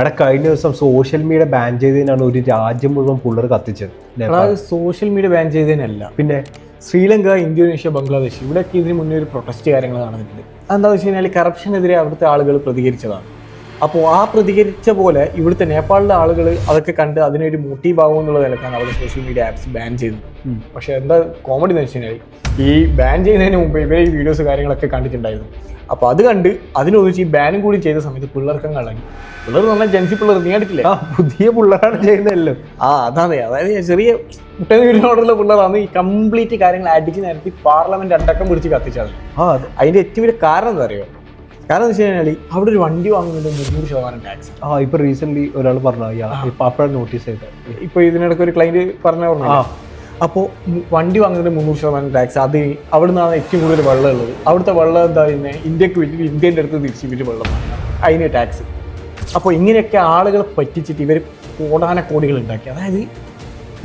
അവിടെ കഴിഞ്ഞ ദിവസം സോഷ്യൽ മീഡിയ ബാൻ ചെയ്തതിനാണ് ഒരു രാജ്യം മുഴുവൻ പിള്ളേർ കത്തിച്ചത്. സോഷ്യൽ മീഡിയ ബാൻ ചെയ്തതിനല്ല, പിന്നെ ശ്രീലങ്ക, ഇന്തോനേഷ്യ, ബംഗ്ലാദേശ് ഇവിടെയൊക്കെ ഇതിന് മുന്നേ ഒരു പ്രൊട്ടസ്റ്റ് കാര്യങ്ങൾ നടന്നിട്ടുണ്ട്. അതെന്താണെന്ന് വെച്ച് കഴിഞ്ഞാൽ കറപ്ഷനെതിരെ അവിടുത്തെ ആളുകൾ പ്രതികരിച്ചതാണ്. അപ്പോൾ ആ പ്രതികരിച്ച പോലെ ഇവിടുത്തെ നേപ്പാളിലെ ആളുകൾ അതൊക്കെ കണ്ട് അതിനൊരു മോട്ടീവ് ആകും എന്നുള്ള നിലക്കാണ് അവിടെ സോഷ്യൽ മീഡിയ ആപ്സ് ബാൻ ചെയ്തത്. പക്ഷെ എന്താ കോമഡി എന്ന് വെച്ച് കഴിഞ്ഞാൽ ഈ ബാൻ ചെയ്യുന്നതിന് മുമ്പ് ഇവരെ ഈ വീഡിയോസ് കാര്യങ്ങളൊക്കെ കണ്ടിട്ടുണ്ടായിരുന്നു. അപ്പോൾ അത് കണ്ട് അതിനൊന്നിച്ച് ഈ ബാനും കൂടി ചെയ്ത സമയത്ത് പിള്ളേർക്കും കളഞ്ഞു. പിള്ളേർ പറഞ്ഞാൽ ജൻസി പിള്ളേർ നീ കണ്ടിട്ടില്ലേ? പുതിയ പിള്ളേരാണ് ചെയ്യുന്നതല്ലോ. അതാണ്, അതായത് ചെറിയ മുട്ട വീടിനോടുള്ള പിള്ളേരാണ് ഈ കംപ്ലീറ്റ് കാര്യങ്ങൾ അടിച്ച് നിരത്തി പാർലമെന്റ് അടക്കം പിടിച്ച് കത്തിച്ചത്. അതിന്റെ ഏറ്റവും വലിയ കാരണം എന്താ അറിയോ? കാരണം എന്ന് വെച്ച് കഴിഞ്ഞാൽ അവിടെ ഒരു വണ്ടി വാങ്ങുന്നുണ്ട് 300% ടാക്സ്. ഇപ്പൊ റീസെന്റ് ഒരാൾ പറഞ്ഞു അപ്പോഴാണ് നോട്ടീസ് ചെയ്തത്. ഇപ്പൊ ഇതിനിടയ്ക്ക് ഒരു ക്ലൈന്റ് പറഞ്ഞു. അപ്പോൾ വണ്ടി വാങ്ങുന്നതിന് 300% ടാക്സ്. അത് അവിടെ നിന്നാണ് ഏറ്റവും കൂടുതൽ വെള്ളം ഉള്ളത്. അവിടുത്തെ വെള്ളം എന്താ പറയുന്നത്, ഇന്ത്യക്ക് വിറ്റിട്ട് ഇന്ത്യൻ്റെ അടുത്ത് തിരിച്ച് വിറ്റ് വെള്ളം അതിന് ടാക്സ്. അപ്പോൾ ഇങ്ങനെയൊക്കെ ആളുകളെ പറ്റിച്ചിട്ട് ഇവർ കോടാനക്കോടികൾ ഉണ്ടാക്കി. അതായത്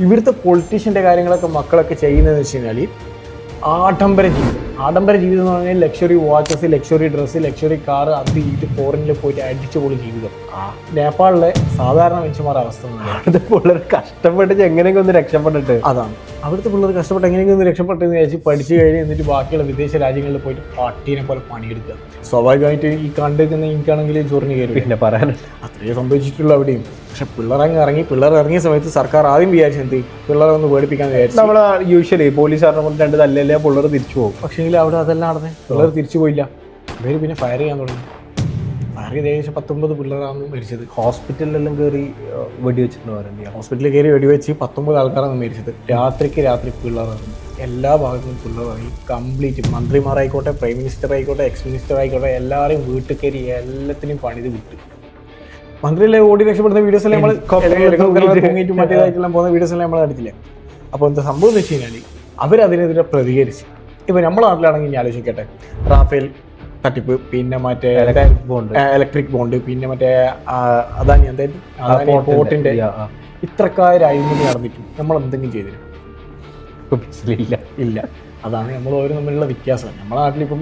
ഇവിടുത്തെ പൊളിറ്റീഷ്യൻ്റെ കാര്യങ്ങളൊക്കെ മക്കളൊക്കെ ചെയ്യുന്നതെന്ന് വെച്ച് കഴിഞ്ഞാൽ ആഡംബര ജീവിതം എന്ന് പറഞ്ഞാൽ luxury watches, luxury dress, luxury car, അത് ഇത് ഫോറിനിൽ പോയിട്ട് അടിച്ചുപൊളി ജീവിതം. നേപ്പാളിലെ സാധാരണ മനുഷ്യന്മാരുടെ അവസ്ഥ അവിടുത്തെ പിള്ളേർ കഷ്ടപ്പെട്ട് എങ്ങനെയെങ്കിലും ഒന്ന് രക്ഷപ്പെട്ടിട്ട് അതാണ് അവിടുത്തെ പിള്ളേർ കഷ്ടപ്പെട്ട് എങ്ങനെയെങ്കിലും ഒന്ന് രക്ഷപ്പെട്ടെന്ന് വിചാരിച്ച് പഠിച്ചു കഴിഞ്ഞ് എന്നിട്ട് ബാക്കിയുള്ള വിദേശ രാജ്യങ്ങളിൽ പോയിട്ട് പട്ടീനെ പോലെ പണിയെടുക്കുക. സ്വാഭാവികമായിട്ട് ഈ കണ്ടിരിക്കുന്ന എനിക്കാണെങ്കിൽ ചൊറിഞ്ഞ് കയറി. പിന്നെ പറയാൻ അത്രയേ സംഭവിച്ചിട്ടുള്ളൂ അവിടെയും. പക്ഷെ പിള്ളേർ ഇറങ്ങിയ സമയത്ത് സർക്കാർ ആദ്യം വിചാരിച്ചെന്ത് പിള്ളേരെ ഒന്ന് പേടിപ്പിക്കാൻ വിചാരിച്ചു. നമ്മൾ യൂഷ്വലി പോലീസുകാരനെ കൊണ്ട് രണ്ട് തല്ലല്ലേ പിള്ളേർ തിരിച്ചു പോകും. പക്ഷേങ്കിൽ അവിടെ അതെല്ലാം നടന്നേ, പിള്ളേർ തിരിച്ചു പോയില്ല. ഇവർ പിന്നെ ഫയർ ചെയ്യാൻ തുടങ്ങി. ഫയർ ചെയ്ത് ഏകദേശം 19 പിള്ളേരാണ് മരിച്ചത്. ഹോസ്പിറ്റലിലെല്ലാം കയറി വെടിവെച്ചിട്ടുണ്ട് പറയുന്നത്. ഹോസ്പിറ്റലിൽ കയറി വെടിവെച്ച് 19 ആൾക്കാരാണ് മരിച്ചത്. രാത്രി പിള്ളേരാണ് എല്ലാ ഭാഗത്തും പിള്ളേരായി. കംപ്ലീറ്റ് മന്ത്രിമാരായിക്കോട്ടെ, പ്രൈം മിനിസ്റ്റർ ആയിക്കോട്ടെ, എക്സ് മിനിസ്റ്റർ ആയിക്കോട്ടെ, എല്ലാവരെയും വീട്ടിൽ കയറി എല്ലാത്തിനും പണിത് വിട്ട്. മന്ത്രിയിലെ ഓടി രക്ഷപ്പെടുന്ന വീഡിയോസ് എല്ലാം നമ്മൾ പൊങ്ങിയിട്ടും മറ്റേതായിട്ടുള്ള പോകുന്ന വീഡിയോസ് എല്ലാം നമ്മൾ കണ്ടിട്ടില്ലേ? അപ്പോൾ എന്താ സംഭവം എന്ന് വെച്ച് കഴിഞ്ഞാൽ അവരതിനെതിരെ പ്രതികരിച്ച്. ഇപ്പോൾ നമ്മുടെ നാട്ടിലാണെങ്കിൽ ഞാൻ ആലോചിക്കട്ടെ, റാഫേൽ തട്ടിപ്പ്, പിന്നെ മറ്റേ ഇലക്ട്രിക് ബോണ്ട്, പിന്നെ മറ്റേ അദാനി എന്തായാലും പോർട്ടിൻ്റെ ഇത്രക്കാര് അഴിമതി നടന്നിട്ടും നമ്മൾ എന്തെങ്കിലും ചെയ്തില്ല. ഇല്ല. അതാണ് നമ്മൾ ഓരോ തമ്മിലുള്ള വ്യത്യാസം. നമ്മുടെ നാട്ടിലിപ്പം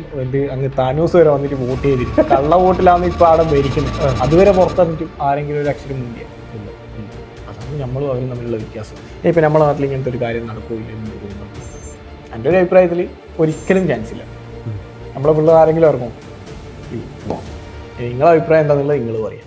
അങ്ങ് താനൂസ് വരെ വന്നിട്ട് വോട്ട് ചെയ്തിരിക്കും. കള്ള വോട്ടിലാണ് ഇപ്പോൾ അവിടെ ഭരിക്കുന്നത്. അതുവരെ പുറത്തിറങ്ങിയിട്ടും ആരെങ്കിലും ഒരു അക്ഷരം മുന്നിയ ഇല്ല. അതാണ് നമ്മളും അവരും തമ്മിലുള്ള വ്യത്യാസം. ഇപ്പം നമ്മുടെ നാട്ടിൽ ഇങ്ങനത്തെ ഒരു കാര്യം നടക്കില്ല എന്ന് തോന്നുന്നു. എൻ്റെ ഒരു അഭിപ്രായത്തിൽ ഒരിക്കലും ചാൻസ് ഇല്ല. നമ്മളെ പിള്ളേർ ആരെങ്കിലും ഇറങ്ങും. നിങ്ങളെ അഭിപ്രായം എന്താണെന്നുള്ളത് നിങ്ങൾ പറയാം.